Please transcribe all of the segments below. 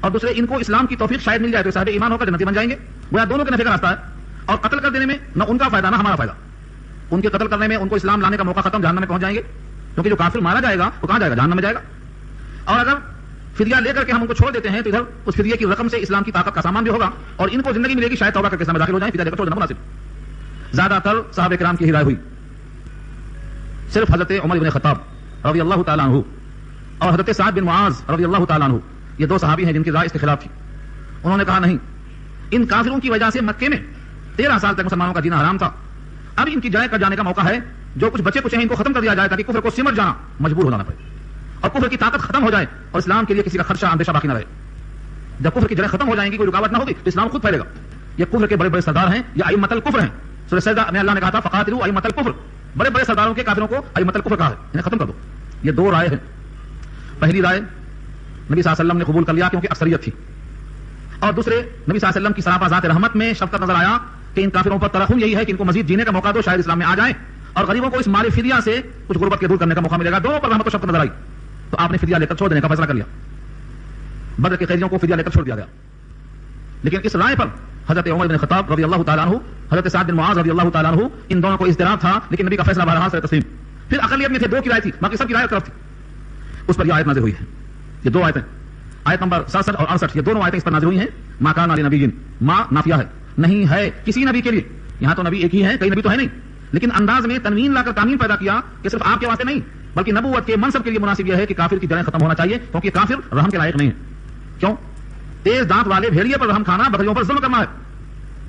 اور دوسرے ان کو اسلام کی توفیق شاید مل جائے تو صاحب ایمان ہو کر جنتی بن جائیں گے. گویا دونوں کے نفع کا راستہ ہے. اور قتل کر دینے میں نہ ان کا فائدہ نہ ہمارا فائدہ. ان کے قتل کرنے میں ان کو اسلام لانے کا موقع ختم, جہنم میں پہنچ جائیں گے, کیونکہ جو کافر مارا جائے گا وہ کہاں جائے گا؟ جہنم میں جائے گا. اور اگر فدیہ لے کر کے ہم ان کو چھوڑ دیتے ہیں تو ادھر اس فدیہ کی رقم سے اسلام کی طاقت کا سامان بھی ہوگا اور ان کو زندگی ملے گی, شاید توبہ کر کے اسلام میں داخل ہو جائیں, فدیہ لے کر چھوڑ دینا مناسب. زیادہ تر صحابہ کرام کی ہدایت ہوئی, صرف حضرت عمر بن خطاب رضی اللہ تعالیٰ عنہ اور حضرت سعد بن معاذ رضی اللہ تعالیٰ عنہ, یہ دو صحابی ہیں جن کی رائے اس کے خلاف تھی. انہوں نے کہا نہیں, ان کافروں کی وجہ سے مکے میں 13 سال تک مسلمانوں کا جینا حرام تھا. اب ان کی جائے کر جانے کا موقع ہے, جو کچھ بچے کچھ ہیں ان کو ختم کر دیا جائے تاکہ کفر کو سمٹ جانا مجبور ہو جانا پڑے اور کفر کی طاقت ختم ہو جائے اور اسلام کے لیے کسی کا خدشہ اندیشہ باقی نہ رہے. جب کفر کی جڑیں ختم ہو جائیں گی, کوئی رکاوٹ نہ ہوگی, تو اسلام خود پھیلے گا. یہ کفر کے بڑے بڑے سردار ہیں, یہ ائمۃ الکفر ہیں. سورہ سجدہ میں اللہ نے کہا تھا فقاتلوا ائمۃ الکفر, بڑے بڑے سرداروں کے کافروں کو ائمۃ الکفر کہا ہے, انہیں ختم کر دو. یہ دو رائے ہیں. پہلی رائے نبی صلی اللہ علیہ وسلم نے قبول کر لیا کیونکہ اکثریت تھی, اور دوسرے نبی صلی اللہ علیہ وسلم کی سراپا ذات رحمت میں شفقت نظر آیا کہ ان کافروں پر ترحم یہی ہے کہ ان کو مزید جینے کا موقع دو, شاید اسلام میں آ جائیں, اور غریبوں کو اس مال فدیہ سے کچھ غربت کے دور کرنے کا موقع ملے گا. دونوں پر رحمت و شفقت نظر آئی تو آپ نے فدیہ لے کر چھوڑ دینے کا فیصلہ کر لیا. بدر کے قیدیوں کو فدیہ لے کر چھوڑ دیا گیا. لیکن اس رائے پر حضرت عمر بن خطاب رضی اللہ تعالیٰ عنہ, حضرت سعد بن معاذ رضی اللہ تعالیٰ عنہ, ان دونوں کو اضطراب تھا, لیکن نبی کا فیصلہ بہرحال سر تسلیم. پھر اقلیت میں تھے, دو کی رائے تھی, باقی سب کی رائے طرف تھی. اس پر یہ آیت نازل ہوئی ہے. یہ دو آیتیں, آیت نمبر 67 اور 68, یہ دونوں آیتیں اس پر نازل ہوئی ہیں. ما کان علی نبی, ما نافیہ ہے, نہیں ہے کسی نبی کے لیے. یہاں تو نبی ایک ہی ہے, کئی نبی تو ہے نہیں, لیکن انداز میں تنوین لا کر تعمیم پیدا کیا کہ صرف آپ کے واسطے نہیں بلکہ نبوت کے منصب کے لیے مناسب یہ ہے کہ کافر کی جڑیں ختم ہونا چاہیے, کیونکہ کافر رحم کے لائق نہیں ہے. کیوں؟ تیز دانت والے بھیڑیے پر رحم کھانا بکریوں پر ظلم کرنا ہے.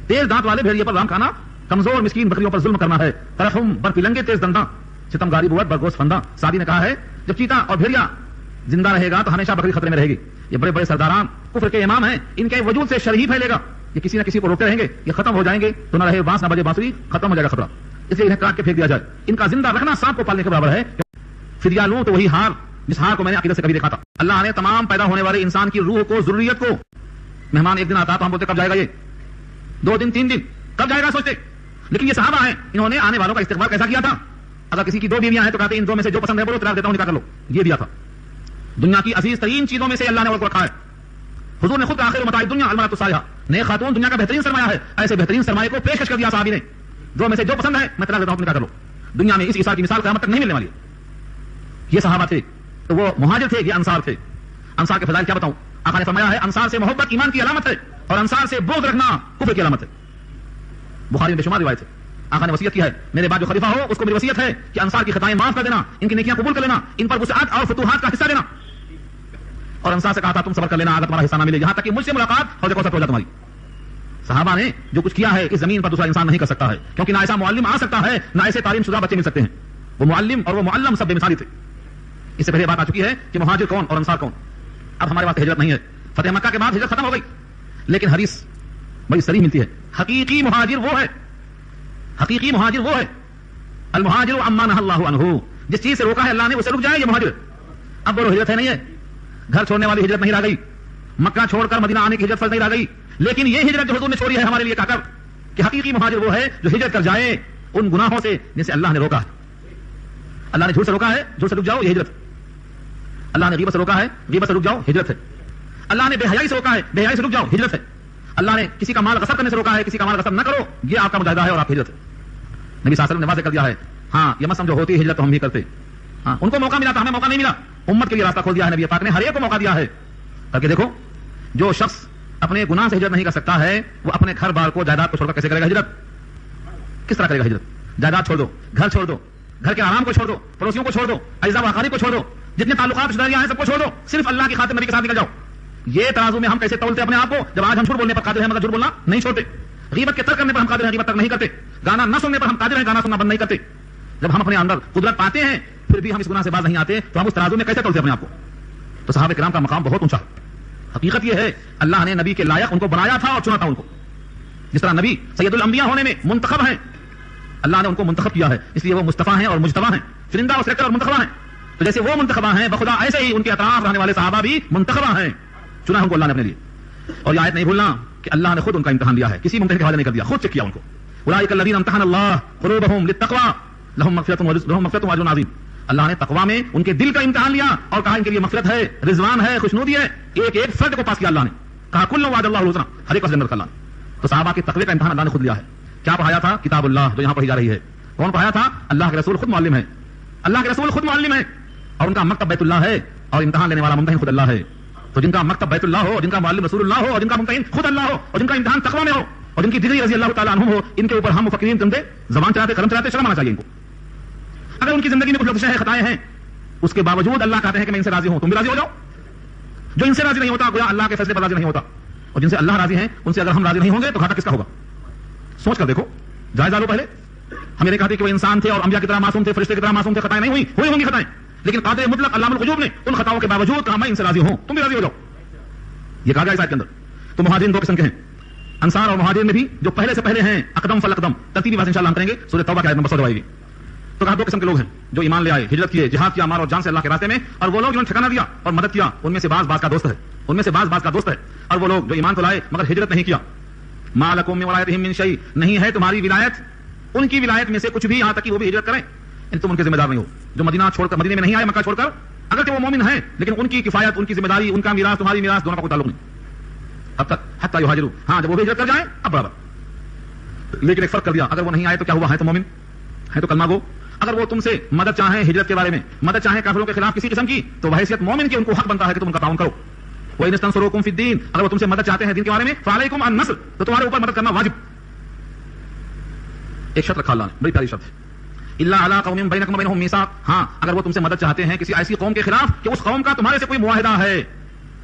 تیز دانت والے بھیڑیے پر رحم کھانا کمزور مسکین بکریوں پر ظلم کرنا ہے. ترحم بر پلنگے تیز دنداں, ستمگاری بوت برگوس فنداں. سعدی نے کہا ہے جب چیتا اور بھیڑیا زندہ رہے گا تو ہمیشہ بکری خطرے میں رہے گی. یہ بڑے بڑے سرداران کفر کے امام ہیں, ان کے وجود سے شر ہی پھیلے گا. یہ کسی نہ کسی کو روکتے رہیں گے, یہ ختم ہو جائیں گے تو نہ رہے بانس نہ بجے بانسری, ختم ہو جائے گا خطرہ. اس لیے انہیں کاٹ کے پھینک دیا جائے. ان کا زندہ رکھنا سانپ کو پالنے کے برابر ہے. فدیہ لوں تو وہی ہار جس ہار کو میں نے عقیدت سے کبھی دیکھا تھا. اللہ نے تمام پیدا ہونے والے انسان کی روح کو, ذریت کو, مہمان ایک دن آتا تو ہم بولتے کب جائے گا, یہ 2 دن 3 دن کب جائے گا سوچتے. لیکن یہ صحابہ ہیں, انہوں نے آنے والوں کا استقبال کیسا کیا تھا. اگر کسی کی 2 بیویاں ہیں تو کہتے ہیں ان 2 میں سے جو پسند ہے بولو, طلاق دیتا ہوں, نکاح کر لو. یہ دیا تھا. دنیا کی عزیز ترین چیزوں میں سے اللہ نے عورت کو رکھا ہے. حضور نے خود آخر متاع دنیا المرأۃ الصالحہ, نیک خاتون دنیا کا بہترین سرمایہ ہے. ایسے بہترین سرمایہ کو پیشکش کر دیا صحابی نے, 2 میں سے جو پسند ہے میں طلاق دیتا ہوں, نکاح کر لو. دنیا میں اس عیسیٰ کی مثال قیامت تک نہیں ملنے والی ہے. یہ صحابہ تھے تو وہ مہاجر تھے, یہ انصار تھے. انصار کے فضائل کیا بتاؤں. آقا نے فرمایا ہے انصار سے محبت ایمان کی علامت ہے اور انصار سے بغض رکھنا کفر کی علامت ہے. بخاری میں بے شمار روایت ہے. آقا نے وصیت کی ہے میرے بعد جو خلیفہ ہو اس کو میری وصیت ہے کہ انصار کی خطائیں معاف کر دینا, ان کی نیکیاں قبول کر لینا, ان پر وسعت اور فتوحات کا حصہ دینا. اور انصار سے کہا تھا تم صبر کر لینا اگر تمہارا حصہ نہ ملے, یہاں تک کہ مجھ سے ملاقات اور دیکھو سب ہو جائے تمہاری. صحابہ نے جو کچھ کیا ہے اس زمین پر دوسرا انسان نہیں کر سکتا ہے, کیونکہ نہ ایسا معلم آ سکتا ہے نہ ایسے تعلیم شدہ بچے مل سکتے ہیں. وہ معلم اور وہ معلم سب بے مثالی تھے. اس سے پہلے بات آ چکی ہے کہ مہاجر کون اور انصار کون. اب ہمارے پاس ہجرت نہیں ہے, فتح مکہ کے بعد ہجرت ختم ہو گئی, لیکن حدیث بڑی صریح ملتی ہے. حقیقی مہاجر وہ ہے, حقیقی مہاجر وہ ہے المہاجر عما نہى اللہ عنہ, جس چیز سے روکا ہے اللہ نے اسے رک جائے, یہ مہاجر. اب وہ ہجرت ہے نہیں ہے, گھر چھوڑنے والی ہجرت نہیں رہ گئی, مکہ چھوڑ کر مدینہ آنے کی ہجرت فرض نہیں رہ گئی. لیکن یہ ہجرت جو حضور نے چھوڑی ہے ہمارے لیے کہا کر کہ حقیقی مہاجر وہ ہے جو ہجرت کر جائے ان گناہوں سے جن سے اللہ نے روکا ہے. اللہ نے جھوٹ سے روکا ہے, جھوٹ سے رک جاؤ, یہ ہجرت. اللہ نے غیبت سے روکا ہے, غیبت سے رک جاؤ, ہجرت ہے. اللہ نے بے حیائی سے روکا ہے, بے حیائی سے رک جاؤ, ہجرت ہے. اللہ نے کسی کا مال غصب کرنے سے روکا ہے, کسی کا مال غصب نہ کرو, یہ آپ کا مجاہدہ ہے اور آپ کی ہجرت ہے. نبی صلی اللہ علیہ وسلم نے واضح کر دیا ہے. ہاں یہ مسلم جو ہوتی ہے ہجرت تو ہم بھی کرتے. ہاں ان کو موقع ملا تھا, ہمیں موقع نہیں ملا. امت کے لیے راستہ کھول دیا ہے نبی پاک نے, ہر ایک کو موقع دیا ہے. کر کے دیکھو, جو شخص اپنے گناہ سے ہجرت نہیں کر سکتا ہے وہ اپنے گھر بار کو, جائیداد کو چھوڑ کر کیسے کرے گا ہجرت. کس طرح کرے گا ہجرت. جائیداد چھوڑ دو, گھر چھوڑ دو, گھر کے آرام کو چھوڑ دو, پڑوسیوں کو چھوڑ دو, اعزاء و اقارب کو چھوڑ دو, جتنے تعلقات رشتہ داریاں ہیں سب کو چھوڑ دو, صرف اللہ کی خاطر نبی کے ساتھ نکل جاؤ. یہ ترازو میں ہم کیسے تولتے اپنے آپ کو, جب آج ہم جھوٹ بولنے پر قادر ہیں مگر جھوٹ بولنا نہیں چھوڑتے, غیبت کے ترک کرنے پر ہم قادر ہیں غیبت تک نہیں کرتے, گانا نہ سننے پر ہم قادر ہیں گانا سننا بند نہیں کرتے. جب ہم اپنے اندر قدرت پاتے ہیں پھر بھی ہم اس گناہ سے باز نہیں آتے تو ہم اس ترازو میں کیسے تولتے اپنے آپ کو. تو صحابہ کرام کا مقام بہت اونچا. حقیقت یہ ہے اللہ نے نبی کے لائق ان کو بنایا تھا اور چنا تھا ان کو. جس طرح نبی سید الانبیاء ہونے میں منتخب ہیں, اللہ نے ان کو منتخب کیا ہے, اس لیے وہ مصطفیٰ ہیں اور مجتبیٰ ہیں, چنندہ اور سلیکٹر اور منتخبہ ہیں. تو جیسے وہ منتخبہ ہیں بخدا ایسے ہی ان کے اطراف رہنے والے صحابہ بھی منتخبہ ہیں, چنا ان کو اللہ نے اپنے لیے. اور یہ آیت نہیں بھولنا کہ اللہ نے خود ان کا امتحان لیا ہے, کسی ممتحن کے حوالے نہیں کر دیا, خود چیک کیا ان کو. اولئک الذین امتحن اللہ قلوبہم للتقوی لہم مغفرۃ واجر عظیم. اللہ نے تقوا میں ان کے دل کا امتحان لیا اور کہا ان کے لیے مغفرت ہے، رضوان ہے، خوشنودی ہے. ایک ایک فرد کو پاس کیا اللہ نے، کہا کل وعد اللہ الحسنی، ہر ایک کو جنت کا اللہ نے. تو صحابہ کے تقوی کا امتحان اللہ نے خود لیا ہے. کیا پڑھایا تھا؟ کتاب اللہ جو یہاں پڑھی جا رہی ہے. کون پڑھایا تھا؟ اللہ کے رسول خود معلم ہے. اللہ کے رسول خود معلم ہے اور ان کا مکتب بیت اللہ ہے اور امتحان لینے والا ممتحن خود اللہ ہے. تو جن کا مکتب بیت اللہ ہو، جن کا معلم رسول اللہ ہو، اور جن کا ممتحن خود اللہ ہو، اور جن کا امتحان تقوی میں ہو، اور جن کی ڈگری رضی اللہ تعالیٰ عنہ ہو، ان کے اوپر ہم مفکرین بندے زبان چلاتے، قلم چلاتے، شرم آنا چاہیے ان کو. اگر ان کی زندگی میں کچھ لغزشیں ہیں، خطائیں ہیں، اس کے باوجود اللہ کہتے ہیں کہ میں ان سے راضی ہوں، تم بھی راضی ہو جاؤ. جو ان سے راضی نہیں ہوتا گویا اللہ کے فیصلے پر راضی نہیں ہوتا، اور جن سے اللہ راضی ہیں ان سے اگر ہم راضی نہیں ہوں گے تو گھاٹا کس کا ہوگا؟ سوچ کر دیکھو، جائزہ لو. پہلے ہم یہ نہیں کہتے کہ وہ انسان تھے اور انبیاء کی طرح معصوم تھے، فرشتے کی طرح معصوم تھے، خطائیں نہیں ہوئی ہوں گی خطائیں، لیکن قادر مطلق علام الغیوب نے ان خطاؤں کے باوجود کہا میں ان سے راضی ہوں، تم بھی راضی ہو جاؤ. یہ کہا گیا اس آیت کے اندر. تو مہاجرین دو قسم کے ہیں، انصار اور مہاجرین میں بھی جو پہلے سے پہلے ہیں، اقدم فالاقدم. ترتیبی بات انشاءاللہ ہم کریں گے، سورۃ توبہ کی آیت نمبر 100 آئے گی. تو کہا دو قسم کے لوگ ہیں جو ایمان لے آئے، ہجرت کیے، جہاد کیا مال اور جان سے اللہ کے راستے میں، اور وہ لوگ جنہوں نے ٹھکانہ دیا اور مدد کیا، ان میں سے بعض کا دوست ہے، ان میں سے بعض کا دوست ہے. اور وہ لوگ جو ایمان تو لائے مگر ہجرت نہیں کیا. ما لکم من ولایتہم من شیء، نہیں ہے تمہاری ولایت ان کی ولایت میں سے کچھ بھی، یہاں تک کہ وہ بھی ہجرت کریں، ان تم ان کے ذمہ دار نہیں ہو. جو مدینہ چھوڑ کر، مدینے میں نہیں آئے، مکہ چھوڑ کر، اگرچہ وہ مومن ہیں لیکن ان کی کفایت، ان کی ذمہ داری، ان کا میراث، تمہاری میراث دونوں کا کوئی تعلق نہیں اب تک حتی یہاجروا. ہاں جب وہ بھی ہجرت کر جائیں اب برابر. لیکن ایک فرق کر دیا، اگر وہ نہیں آئے تو کیا ہوا؟ ہے تو مومن، ہے تو کلمہ گو. اگر وہ تم سے مدد چاہیں ہجرت کے بارے میں، مدد چاہیں کافروں کے خلاف کسی قسم کی، تو بحیثیت مومن کی ان کو حق بنتا ہے کہ تم ان کا تعاون کرو. وَإِنِ اسْتَنصَرُوكُمْ فِي الدِّينِ، اگر وہ تم سے مدد چاہتے ہیں دین کے بارے میں، فَعَلَيْكُمْ النَّصْرُ، تو تمہارے اوپر مدد کرنا واجب. ایک شرط رکھا اللہ نے، بڑی پیاری شرط ہے. إِلَّا عَلَىٰ قَوْمٍ بَيْنَكُمْ وَبَيْنَهُم مِّيثَاقٌ، ہاں اگر وہ تم سے مدد چاہتے ہیں کسی ایسی قوم کے خلاف کہ اس قوم کا تمہارے سے کوئی معاہدہ ہے.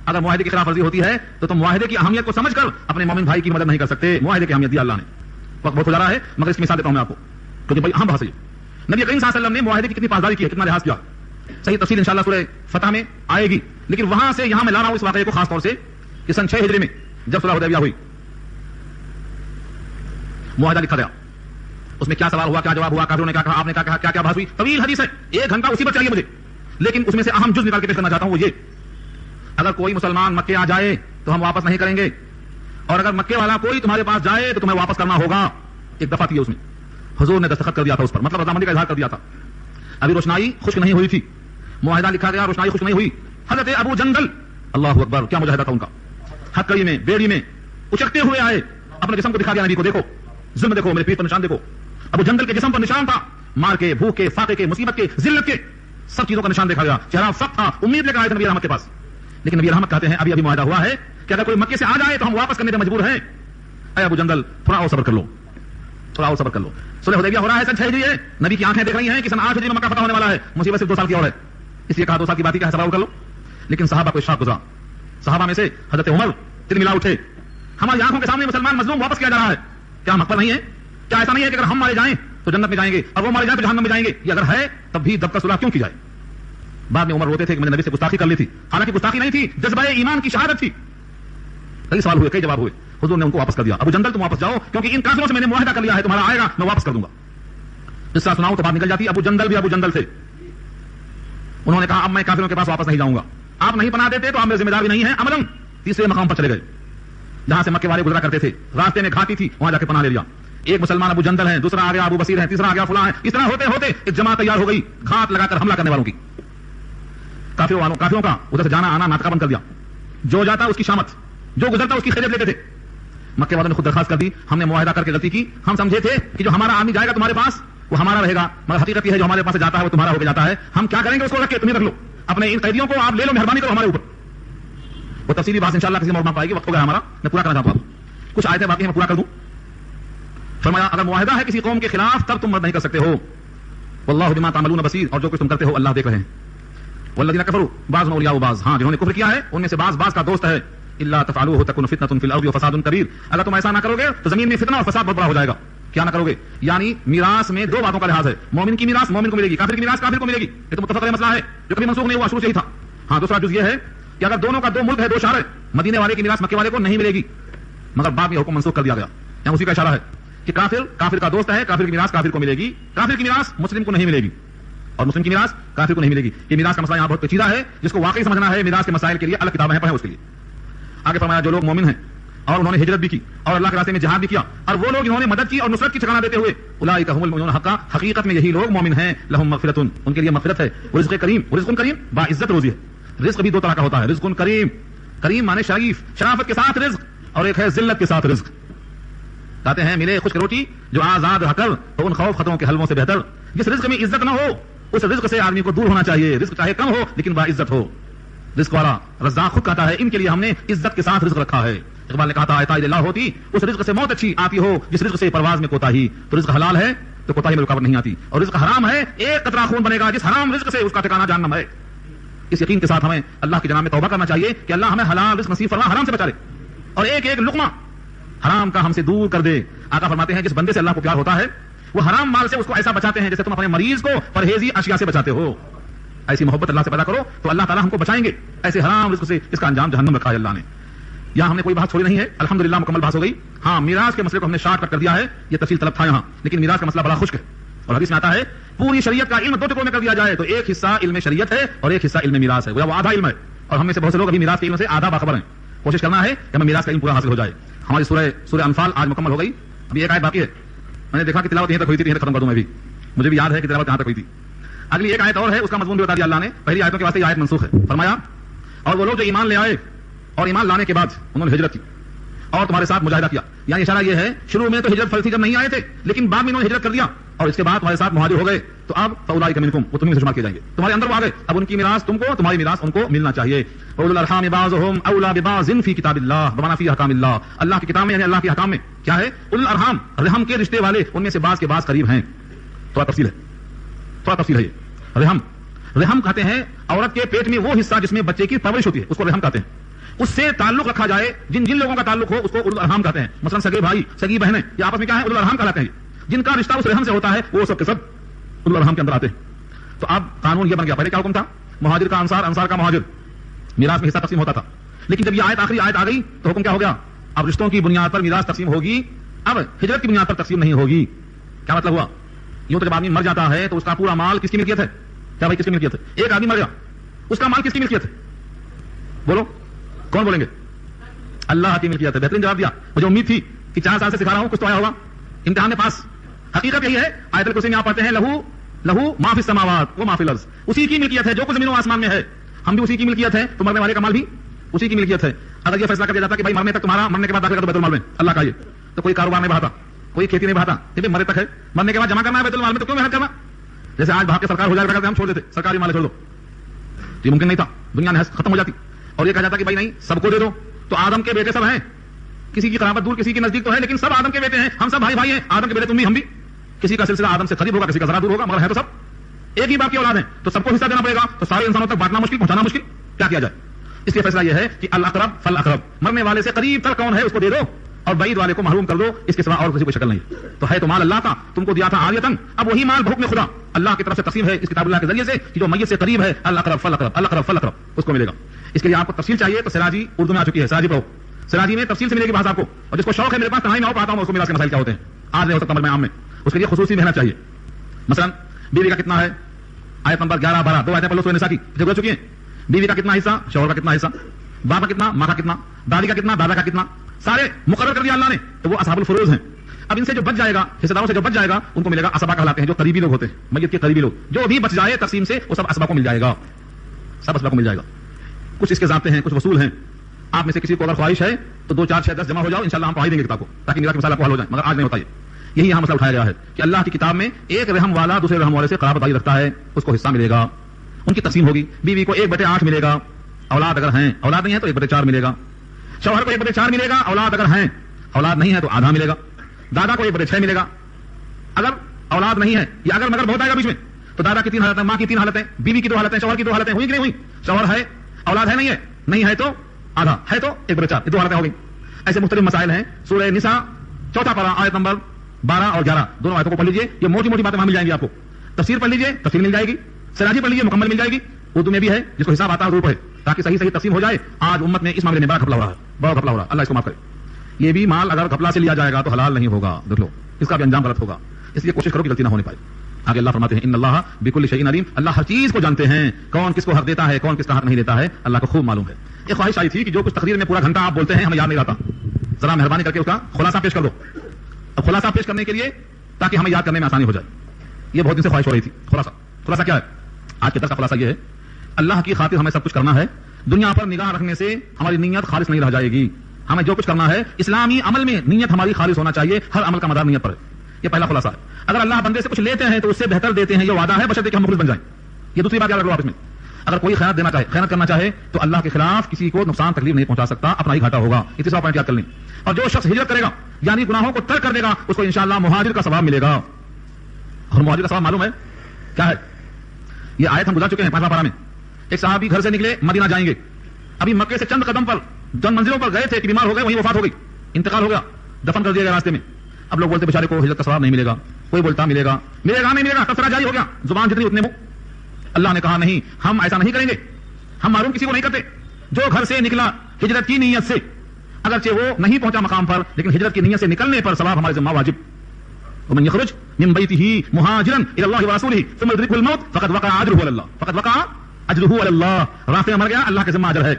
اگر معاہدے کی خلاف ورزی ہوتی ہے تو تم معاہدے کی اہمیت کو سمجھ کر اپنے مومن بھائی کی مدد نہیں کر سکتے. معاہدے کی اہمیت دی اللہ نے. وقت بہت ہو جا رہا ہے مگر اس کی مثال دیتا ہوں میں آپ کو کیونکہ بھائی اہم بحث ہے. نبی کریم صلی اللہ علیہ وسلم نے معاہدے کی کتنی پاسداری کی ہے، کتنا لحاظ کیا. صحیح تفصیل انشاءاللہ سورہ فتح میں آئے گی، لیکن وہاں سے یہاں میں لا رہا ہوں اس واقعے کو خاص طور سے کہ سن 6 ہجری میں جب صلح حدیبیہ ہوئی، معاہدہ لکھا گیا. اس میں کیا سوال ہوا، کیا جواب ہوا، کافروں نے کیا کہا، آپ نے کیا کہا، کیا کیا بحث ہوئی. طویل حدیث ہے، 1 گھنٹہ اسی پر چاہیے مجھے، لیکن اس میں سے اہم جز نکال کے پیش کرنا چاہتا ہوں. وہ یہ، اگر کوئی مسلمان مکے آ جائے تو ہم واپس نہیں کریں گے، اور اگر مکے والا کوئی تمہارے پاس جائے تو تمہیں واپس کرنا ہوگا. ایک دفعہ تھی اس میں حضور نے دستخط کر دیا تھا اس پر، مطلب رضامندی کا اظہار کر دیا تھا. ابھی روشنائی خشک نہیں ہوئی تھی، معاہدہ لکھا گیا، روشنائی خشک نہیں ہوئی. حضرت ابو جندل، اللہ اکبر، کیا مجاہدہ تھا ان کا. ہتکڑی میں، بیڑی میں اچکتے ہوئے آئے، اپنے جسم کو دکھا دیا نبی کو، دیکھو ظلم، دیکھو میرے پیر پر نشان، دیکھو. ابو جندل کے جسم پر نشان تھا، مار کے، بھوک کے، فاقے کے، مصیبت کے، ذلت کے، سب چیزوں کا نشان دیکھا گیا. چہرہ سخت تھا، امید لے کر آئے تھے نبی رحمت کے پاس. لیکن نبی رحمت کہتے ہیں ابھی معاہدہ ہوا ہے کہ اگر کوئی مکے سے آ جائے تو ہم واپس کرنے پہ مجبور ہیں. اے ابو جندل تھوڑا اور صبر کر لو، تھوڑا اور صبر کر لو. صلح حدیبیہ ہو رہا ہے سن 6 ہجری ہے، نبی کی آنکھیں دیکھ رہی ہیں کہ سن 8 ہجری میں مکہ فتح ہونے والا ہے. مصیبت صرف 2 سال کی اور ہے، اس لیے کہا 2 سال کی بات ہی کیا ہے، صبر کر لو. لیکن صحابہ کو اشفاق گزرا. صحابہ میں سے حضرت عمر دل ملا اٹھے، ہماری آنکھوں کے سامنے مسلمان مظلوم واپس کیا جا رہا ہے، کیا ہم حق پر نہیں ہے؟ کیا ایسا نہیں ہے کہ اگر ہم مارے جائیں تو جنت میں جائیں گے اور وہ مارے جائیں تو جہنم میں جائیں گے؟ یہ اگر ہے تب بھی دب کا صلح کیوں کی جائے؟ بعد میں عمر روتے تھے کہ میں نے نبی سے گستاخی کر لی تھی، حالانکہ گستاخی نہیں تھی، جذبہ ایمان کی شہادت تھی. کئی سوال ہوئے، کئی جواب ہوئے، حضور نے ان کو واپس کر دیا. ابو جندل تم واپس جاؤ کیونکہ ان کافروں سے میں نے معاہدہ کر لیا ہے، تمہارا آئے گا میں واپس کر دوں گا. جس طرح سناؤ تو بات نکل جاتی. ابو جندل بھی ابو جندل تھے، انہوں نے کہا اب میں کافروں کے پاس واپس نہیں جاؤں گا. آپ نہیں پناہ دیتے تو آپ میرے ذمہ دار بھی نہیں ہیں. عملاً تیسرے مقام پر چلے گئے جہاں سے مکے والے گزرا کرتے تھے، راستے میں گھاٹی تھی، وہاں جا کے پناہ لے لیا. ایک مسلمان ابو جندل ہیں، دوسرا آ گیا ابو بصیر ہے، تیسرا آ گیا فلاں ہے. اس طرح ہوتے ہوتے ایک جماعت تیار ہو گئی گھات لگا کر حملہ کرنے والوں کی. کافروں کا ادھر سے جانا آنا ناطقہ بند کر دیا. جو جاتا اس کی شامت، جو گزرتا اس کی خیریت لیتے تھے. مکے والوں نے خود درخواست کر دی، ہم نے معاہدہ کر کے غلطی کی، ہم سمجھے تھے کہ جو ہمارا آدمی جائے گا تمہارے پاس وہ ہمارا رہے گا، مگر حقیقت یہ ہے جو ہمارے پاس جاتا ہے وہ تمہارا ہو کے جاتا ہے. ہم کیا کریں گے اس کو رکھ کے تمہیں رکھ لو، اپنے ان قیدیوں کو آپ لے لو، مہربانی کرو ہمارے اوپر. وہ تفصیلی بات انشاءاللہ کسی موقع پائے گی، وقت ہو گیا ہمارا، میں پورا کرنا چاہتا ہوں. کچھ آیتیں باقی میں پورا کر دوں. فرمایا اگر معاہدہ ہے کسی قوم کے خلاف تب تم مدد نہیں کر سکتے ہو. واللہ بما تعملون بصیر، اور جو کچھ تم کرتے ہو اللہ دیکھ رہے ہیں. والذین کفروا بعضهم اولیاء بعض، ہاں جنہوں نے کفر کیا ہے ان میں سے بعض کا دوست ہے. الا تفعلوه تكن فتنة في الارض وفساد كبير، اگر تم ایسا نہ کرو گے تو زمین میں فتنہ اور فساد بہت بڑا ہو جائے گا. کیا نہ کرو گے؟ یعنی میراث میں 2 باتوں کا لحاظ ہے. مومن کی میراث مومن کو ملے گی، کافر کی میراث کافر کو ملے گی. یہ تو متفق علیہ مسئلہ ہے جو کبھی منسوخ نہیں ہوا، شروع سے ہی تھا. ہاں دوسرا جز یہ ہے کہ اگر دونوں کا 2 ملک ہے، 2 شہر ہے، مدینے والے کی میراث مکے والے کو نہیں ملے گی، مگر بعد میں حکم منسوخ کر دیا گیا. یہاں اسی کا اشارہ ہے کہ کافر کا دوست ہے، کافر کی میراث کافر کو ملے گی، کافر کی میراث مسلم کو نہیں ملے گی، اور مسلم کی میراث کافر کو نہیں ملے گی. یہ میراث کا مسئلہ یہاں بہت پیچیدہ ہے، جس کو واقعی سمجھنا ہے میراث کے مسائل کے لیے الگ کتابیں ہیں، پڑھیں اس کے لیے. آگے فرمایا جو لوگ مومن ہیں اور انہوں نے ہجرت بھی کی اور اللہ کے راستے میں جہاد بھی کیا, اور وہ لوگ انہوں نے مدد کی اور نصرت کی ٹھکانہ دیتے ہوئے, اولئک هم المؤمنون حقا, حقیقت میں یہی لوگ مومن ہیں, لهم مغفرۃ, ان کے لیے مغفرت ہے, رزق کریم, رزق کریم با عزت روزی ہے. رزق بھی دو طرح کا ہوتا ہے, رزق کریم, کریم مانے شریف, شرافت کے ساتھ رزق, اور ایک ہے ذلت کے ساتھ رزق. کہتے ہیں ملے خشک روٹی جو آزاد رہ کر تو ان خوف خطروں کے حلووں سے بہتر. جس رزق میں عزت نہ ہو اس رزق سے آدمی کو دور ہونا چاہیے. رزق چاہے کم ہو لیکن با عزت ہو. رزق والا رزاق خود کہتا ہے ان کے لیے ہم نے عزت کے ساتھ رزق رکھا ہے. اقبال نے کہا تھا اطاعت اللہ ہوتی اس رزق سے موت اچھی آتی ہو جس رزق سے پرواز میں کوتاہی. تو رزق حلال ہے تو کوتاہی میں رکاوٹ نہیں آتی, اور رزق حرام ہے ایک قطرہ خون بنے گا جس حرام رزق سے اس کا ٹھکانہ جہنم ہے. اس یقین کے ساتھ ہمیں اللہ کی جناب میں توبہ کرنا چاہیے کہ اللہ ہمیں حلال رزق نصیب فرما, حرام سے بچا لے, اور ایک ایک لقمہ حرام کا ہم سے دور کر دے. آقا فرماتے ہیں جس بندے سے اللہ کو پیار ہوتا ہے وہ حرام مال سے اس کو ایسا بچاتے ہیں جیسے تم اپنے مریض کو پرہیزی اشیاء سے بچاتے ہو. ایسی محبت اللہ سے پیدا کرو تو اللہ تعالیٰ ہم کو بچائیں گے ایسے حرام رزق سے. اس کا انجام جہنم رکھا ہے اللہ نے. یہاں ہم نے کوئی بات چھوڑی نہیں ہے, الحمدللہ مکمل بحث ہو گئی. ہاں میراث کے مسئلے کو ہم نے شارٹ کٹ کر دیا ہے, یہ تفصیل طلب تھا یہاں, لیکن میراث کا مسئلہ بڑا خشک ہے. اور حدیث میں آتا ہے پوری شریعت کا علم دو ٹکڑوں میں کر دیا جائے تو ایک حصہ علم شریعت ہے اور ایک حصہ علم میراث ہے, وہ آدھا علم ہے. اور ہم میں سے بہت سے لوگ ابھی میراث کے علم سے آدھا باخبر ہیں. کوشش کرنا ہے کہ ہمیں میراث کا علم پورا حاصل ہو جائے. ہماری سورہ انفال آج مکمل ہو گئی, ابھی ایک آیت باقی ہے. میں نے دیکھا کہ تلاوت یہیں تک ہوئی تھی, یہیں تک ختم کر دوں میں بھی, مجھے بھی یاد ہے کہ تلاوت یہاں تک ہوئی تھی. اگلی ایک آیت اور ہے, اس کا مضمون بھی بتا دیا اللہ نے. پہلی آیتوں کے واسطے یہ آیت منسوخ ہے. فرمایا اور وہ لوگ جو ایمان لے آئے اور ایمان لانے کے بعد انہوں نے ہجرت کی اور تمہارے ساتھ مجاہدہ کیا. یعنی اشارہ یہ ہے شروع میں تو ہجرت فرض تھی جب نہیں آئے تھے, لیکن بعد میں انہوں نے ہجرت کر دیا اور اس کے بعد تمہارے ساتھ مہاجر ہو گئے, تو اب فاولئک منکم, وہ تمہیں سے شمار کیے جائیں گے, تمہارے اندر وہ آ گئے. اب ان کی میراث تم کو, تمہاری میراث ان کو ملنا چاہیے. اولو الارحام بعضهم اولی ببعض فی کتاب اللہ بمعنی فی احکام اللہ. اللہ کی کتاب میں یعنی اللہ کے احکام میں کیا ہے, اولو الارحام رحم کے رشتے والے, ان میں سے بعض کے بعض قریب ہیں. تھوڑا تفصیل ہے یہ. رحم کہتے ہیں عورت کے پیٹ میں وہ حصہ جس میں بچے کی پرورش ہوتی ہے, اس کو رحم کہتے ہیں. اس سے تعلق رکھا جائے جن لوگوں کا تعلق ہو اس کو اولو الارحام کہتے ہیں. مثلا سگے بھائی سگی بہنیں یہ آپس میں کیا ہے, اولو الارحام کہلاتے ہیں. جن کا رشتہ اس رحم سے ہوتا ہے وہ سب کے سب اولو الارحام کے اندر آتے ہیں. تو اب قانون یہ بن گیا. پہلے کیا حکم تھا, مہاجر کا انصار, انصار کا مہاجر, میراث میں حصہ تقسیم ہوتا تھا. لیکن جب یہ آخری آیت آ گئی تو حکم کیا ہو گیا, اب رشتوں کی بنیاد پر میراث تقسیم ہوگی, اب ہجرت کی بنیاد پر تقسیم نہیں ہوگی. کیا مطلب ہوا, یوں تو جب آدمی مر جاتا ہے تو اس کا پورا مال کس کی ملکیت ہے, کیا بھائی کس کی ملکیت ہے. ایک آدمی مر گیا, اس کا مال کس کی ملکیت ہے, بولو کون بولیں گے, اللہ کی ملکیت ہے. بہترین جواب دیا. مجھے امید تھی کہ 4 سال سے سکھا رہا ہوں, کچھ تو آیا ہوگا امتحان میں پاس. حقیقت یہی ہے, آیت الکرسی میں آپ پڑھتے ہیں لہو ما فی السماوات و ما فی الارض, اسی کی ملکیت ہے جو کچھ زمین و آسمان میں ہے. ہم بھی اسی کی ملکیت ہے, تو مرنے والے کا مال بھی اسی کی ملکیت ہے. اگر یہ فیصلہ کر دیا جاتا کہ بھائی مرنے تک تمہارا, مرنے کے بعد داخل کر دو بیت المال میں, اللہ کا یہ, تو کوئی کاروبار نہیں بڑھاتا, کوئی کھیتی نہیں بڑھاتا. کہ مرنے تک ہے, مرنے کے بعد جمع کرنا ہے بیت المال میں, تو کیوں محنت کرنا. جیسے آج بھاگ کے سرکار ہو جائے کرتے ہم چھوڑ دیتے, سرکاری مال چھوڑ دو, یہ ممکن نہیں تھا, دنیا نے ختم ہو جاتی. اور یہ کہا جاتا کہ بھائی نہیں سب کو دے دو, تو آدم کے بیٹے سب ہیں, کسی کی قرابت دور کسی کی نزدیک تو ہے, لیکن سب آدم کے بیٹے ہیں, ہم سب بھائی ہیں. آدم کے بیٹے تم بھی ہم بھی, کسی کا سلسلہ آدم سے قریب ہوگا, کسی کا ذرا دور ہوگا, مگر ہے تو سب ایک ہی باپ کی اولاد ہیں, تو سب کو حصہ دینا پڑے گا. تو سارے انسانوں تک بانٹنا مشکل, پہنچانا مشکل, کیا کیا جائے. اس لیے فیصلہ یہ ہے کہ الاقرب فالاقرب, مرنے والے سے قریب تر کون ہے اس کو دے دو, اور بعید والے کو محروم کر دو, اس کے سوا اور کسی کو شکل نہیں. تو ہے تو مال اللہ کا, تم کو دیا تھا عاریتن, اب وہی مال بحکم خدا اللہ کی طرف سے تقسیم ہے اس کتاب اللہ کے ذریعے سے, کہ جو میت سے قریب ہے الاقرب فالاقرب, الاقرب فالاقرب, اس کو ملے گا. اس کے لیے آپ کو تفصیل چاہیے تو سراجی اردو میں آ چکی ہے, سراجی پڑھو, سراجی میں تفصیل سے ملے گی بات آپ کو. اور جس کو شوق ہے میرے پاس تنہائی میں پاتا ہوں, اس کو میراث کے مسائل کیا ہوتے ہیں, آج نہیں ہو سکتا میں عام میں, اس کے لیے خصوصی محنت چاہیے. مثلا بیوی کا کتنا ہے, آیت نمبر 11 12 دو آیتیں پڑھ لو سورہ نساء کی, گزر چکی ہیں. بیوی کا کتنا حصہ, شوہر کا کتنا حصہ, باپ کا کتنا, ماں کا کتنا, دادی کا کتنا, دادا کا کتنا, سارے مقرر کر دیا اللہ نے. تو وہ اصحاب الفروض ہیں. اب ان سے جو بچ جائے گا, حصہ داروں سے جو بچ جائے گا, ان کو ملے گا اسبا کہلاتے ہیں, جو قریبی لوگ ہوتے ہیں, میت کے قریبی لوگ. جو بھی بچ جائے تقسیم سے وہ سب اسبا کو مل جائے گا, سب اسبا کو مل جائے گا. کچھ اس کے ضابطے ہیں, کچھ وصول ہیں. آپ میں سے کسی کو اگر خواہش ہے تو 2 4 6 10 جمع ہو جاؤ, انشاءاللہ ہم پڑھا دیں گے کتاب کو, تاکہ میرا مسئلہ کو حل ہو جائے, مگر آج نہیں ہوتا. یہی یہاں مسئلہ اٹھایا گیا ہے کہ اللہ کی کتاب میں ایک رحم والا دوسرے رحم والے سے قرابت داری رکھتا ہے, اس کو حصہ ملے گا, ان کی تقسیم ہوگی. بیوی کو 1/8 ملے گا, اولاد اگر ہیں, اولاد نہیں ہے تو 1/4 ملے گا. شوہر کو 1/4 ملے گا, اولاد اگر ہیں, اولاد نہیں ہے تو آدھا ملے گا. دادا کو 1/6 ملے گا. اگر اولاد نہیں ہے یا اگر مگر بہت آئے گا بیچ میں, تو دادا کی 3 حالتیں, ماں کی 3 حالتیں, بیوی کی 2 حالتیں, شوہر کی 2 حالتیں ہوئی کہ نہیں ہوئی. شوہر ہے, اولاد ہے نہیں ہے, نہیں ہے تو آدھا, ہے تو 1/4, یہ 2 حالتیں ہو گئی. ایسے مختلف مسائل ہیں. سورہ نساء 4 پارہ آیت نمبر 12 اور 11 دونوں آیتوں کو پڑھ لیجیے. یہ موٹی موٹی باتیں وہاں مل جائیں گی آپ کو. تفسیر پڑھ لیجیے, تفسیر مل جائے گی. سراجی پڑھ لیجیے, مکمل مل جائے گی. اردو میں بھی ہے, جس کو حساب آتا ہے ضرور پڑھے, تاکہ صحیح تقسیم ہو جائے. آج امت میں اس معاملے میں بڑا گھپلا ہو رہا ہے, بڑا گھپلا ہو رہا ہے, اللہ اس کو معاف کرے. یہ بھی مال اگر گھپلا سے لیا جائے گا تو حلال نہیں ہوگا, دیکھ لو, اس کا بھی انجام غلط ہوگا. اس لیے کوشش کرو کہ غلطی نہ ہونے پائے. آگے اللہ فرماتے ہیں ان اللہ بکل شیء علیم, اللہ ہر چیز کو جانتے ہیں, کون کس کو حق دیتا ہے, کون کس کا حق نہیں دیتا ہے, اللہ کو خوب معلوم ہے. ایک خواہش آئی تھی کہ جو کچھ تقریر میں پورا گھنٹہ آپ بولتے ہیں ہمیں یاد نہیں رہتا, ذرا مہربانی کر کے اس کا خلاصہ پیش کر دو. اب خلاصہ پیش کرنے کے لیے تاکہ ہمیں یاد کرنے میں آسانی ہو جائے, یہ بہت دن سے خواہش ہو رہی تھی. خلاصہ کیا ہے آج کے درس کا خلاصہ یہ ہے, اللہ کی خاطر ہمیں سب کچھ کرنا ہے. دنیا پر نگاہ رکھنے سے ہماری نیت خالص نہیں رہ جائے گی. ہمیں جو کچھ کرنا ہے اسلامی عمل میں نیت ہماری خالص ہونا چاہیے. ہر عمل کا مدار نیت پر ہے. یہ پہلا خلاصہ ہے. اگر اللہ بندے سے کچھ لیتے ہیں تو اس سے بہتر دیتے ہیں, یہ وعدہ ہے, بشرطے کہ ہم مخلص بن جائیں. یہ دوسری بات یاد رکھ لو آپ اس میں. اگر کوئی خیانت دینا چاہے, خیانت کرنا چاہے تو اللہ کے خلاف کسی کو نقصان تکلیف نہیں پہنچا سکتا, اپنا ہی گھاٹا ہوگا. یہ تیسرا پوائنٹ یاد کر لیں. اور جو شخص ہجرت کرے گا یعنی گناہوں کو ترک کر دے گا, اس کو انشاءاللہ مہاجر کا ثواب ملے گا. اور مہاجر کا ثواب معلوم ہے کیا ہے؟ یہ آیت ہم گزار چکے ہیں 5واں پارہ میں. ایک صحابی گھر سے نکلے, مدینہ جائیں گے. ابھی مکے سے چند قدم پر, چند منزلوں پر گئے تھے کہ بیمار ہو گئے, وہیں وفات ہو گئی, انتقال ہو گیا, دفن کر دیا گیا راستے میں. اب لوگ بولتے بیچارے کو ہجرت کا ثواب نہیں ملے گا. کوئی بولتا ملے گا, ملے گا نہیں ملے گا, تبصرہ جاری ہو گیا, زبان جتنی اتنے منہ. اللہ نے کہا نہیں, ہم ایسا نہیں کریں گے. ہم معلوم کسی کو نہیں کرتے. جو گھر سے نکلا ہجرت کی نیت سے, اگرچہ وہ نہیں پہنچا مقام پر, لیکن ہجرت کی نیت سے نکلنے پر ثواب ہمارے ذمہ واجب. ومن يخرج من بيته مهاجرا الى الله ورسوله ثم يدركه الموت فقد وقع اجره على الله. فقد وقع اجره على الله. راستے میں مر گیا, اللہ کے ذمہ اجر ہے.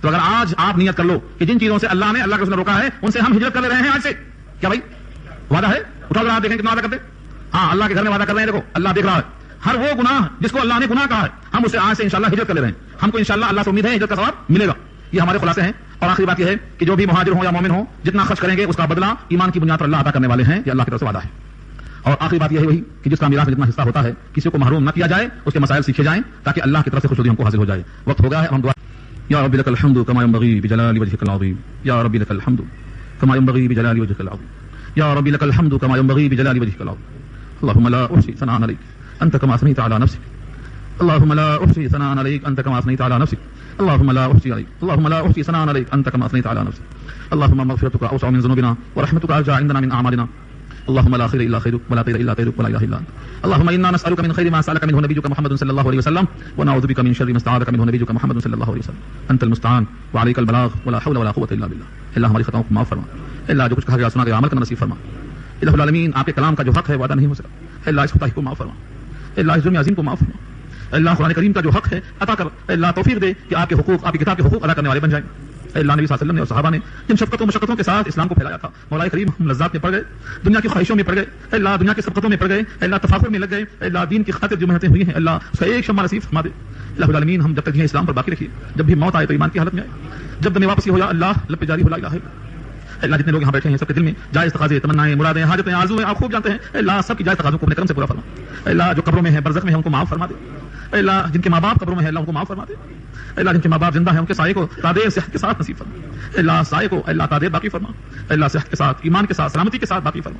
تو اگر آج آپ نیت کر لو کہ جن چیزوں سے اللہ نے, اللہ کے رسول نے روکا ہے, ان سے ہم ہجرت کر رہے ہیں آج سے, کیا بھائی وعدہ ہے؟ اٹھا کر آپ دیکھیں کتنا وعدہ کرتے. ہاں, اللہ کے گھر میں وعدہ کر رہے ہیں. دیکھو اللہ دیکھ رہا ہے. ہر وہ گناہ جس کو اللہ نے گناہ کہا ہے, ہم اسے آج سے انشاءاللہ ہجرت کر لے رہے ہیں. ہم کو انشاءاللہ اللہ سے امید ہے ہجرت کا ثواب ملے گا. یہ ہمارے خلاصے ہیں. اور آخری بات یہ ہے کہ جو بھی مہاجر ہوں یا مومن ہوں, جتنا خرچ کریں گے اس کا بدلہ ایمان کی بنیاد پر اللہ عطا کرنے والے ہیں. یہ اللہ کی طرف سے وعدہ ہے. اور آخری بات یہ ہے وہی کہ جس کا میراث میں جتنا حصہ ہوتا ہے کسی کو محروم نہ کیا جائے, اس کے مسائل سیکھے جائیں تاکہ اللہ کی طرف سے خوشی ہم کو حاصل ہو جائے. وقت ہو گیا ہے, ہم دعا. یا رب لک الحمد کما ينبغي بجلال وجهك العظیم. یا رب لک الحمد کما ينبغي بجلال وجهك العظیم. یا رب لک الحمد کما ينبغي بجلال وجهك العظیم. اللهم لا احصي ثناء عليك انت كما اثنيت على نفسك. اللهم لا احصي ثناء عليك انت كما اثنيت على نفسك. اللهم لا احصي عليك, اللهم لا احصي ثناء عليك انت كما اثنيت على نفسك. اللهم مغفرتك اوسع من ذنوبنا ورحمتك ارجى عندنا من اعمالنا. اللهم لا خير الا خيرك ولا خير الا خيرك ولا اله الا انت. اللهم انا نسالك من خير ما سالك منه نبيك محمد صلى الله عليه وسلم ونعوذ بك من شر ما استعاذك منه نبيك محمد صلى الله عليه وسلم. انت المستعان وعليك البلاغ ولا حول ولا قوه الا بالله. اللہ ہماری خطاؤں کو معاف فرما. اللہ جو کچھ کہا گیا سنا گیا عمل کرنا نصیب فرما. الہ العالمین آپ کے کلام کا جو حق ہے وعدہ نہیں ہو سکا. اللہ اس خطائی کو معاف فرما. اللہ اس جرم عظیم کو معاف فرما. اللہ قرآن کریم کا جو حق ہے عطا کر. اللہ توفیق دے کہ آپ کے حقوق, آپ کی کتاب کے حقوق ادا کرنے والے بن جائیں. اللہ نبی صلی اللہ علیہ وسلم نے اور صحابہ نے جن شفقتوں مشقتوں کے ساتھ اسلام کو پھیلایا تھا, مولا کریم ہم لذات میں پڑ گئے, دنیا کی خواہشوں میں پڑ گئے, اللہ دنیا کی سبقتوں میں پڑ گئے, اللہ تفاخر میں لگ گئے, اللہ دین کی خاطر جو محنتیں ہوئی ہیں اللہ اس کا ایک شمع نصیب فرما دے. اللہ العالمین ہم جب تک اسلام پر باقی رکھیے, جب بھی موت آئے تو ایمان کی حالت میں آئے, جب دم واپسی ہو یا اللہ لب پہ جاری ہو لا الہ الا اللہ. اللہ جتنے لوگ یہاں بیٹھے ہیں سب کے دل میں جائز تقاضے, تمنائیں, مرادیں, حاجتیں, آرزویں آپ خوب جانتے ہیں. اللہ سب کی جائز تقاضوں کو اپنے کرم سے پورا فرما. اللہ جو قبروں میں ہیں, برزخ میں ہیں, ان کو معاف فرما دے. اللہ جن کے ماں باپ قبروں میں ہیں اللہ ان کو معاف فرما دے. اللہ جن کے ماں باپ زندہ ہیں ان کے سائے کو تعدیر صحت کے ساتھ نصیب فرما. اللہ سائے کو اللہ تعدیر باقی فرما. اللہ صحت کے ساتھ, ایمان کے ساتھ, سلامتی کے ساتھ باقی فرما.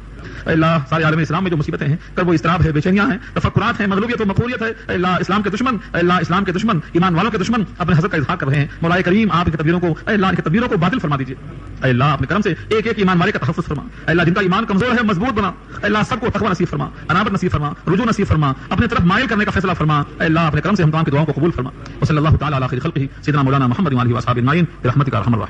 اللہ سارے عالم اسلام میں جو مصیبتیں ہیں, کرب و اضطراب ہے, بے چینیاں ہیں, تفکرات ہیں, مغلوبیت و مقبولیت ہے, اللہ اسلام کے دشمن, اللہ اسلام کے دشمن, ایمان والوں کے دشمن اپنے حضرت کا اظہار کر رہے ہیں. مولا کریم آپ کی تدبیروں کو, اللہ کی تدبیروں کو باطل فرما دیجیے. اللہ اپنے کرم سے ایک ایک ایمان والے کا تحفظ فرما. اللہ جن کا ایمان کمزور ہے مضبوط بنا. اللہ سب کو تقوی نصیب فرما, انابت نصیب فرما, رجوع نصیب فرما, اپنے طرف مائل کرنے کا فیصلہ فرما. اللہ اپنے کرم سے ہم تمام کی دعاؤں کو قبول فرما. وصلی اللہ تعالی علی خیر خلقہ سیدنا مولانا محمد وعلى اصحابہ اجمعین برحمتک ارحم الراحمین.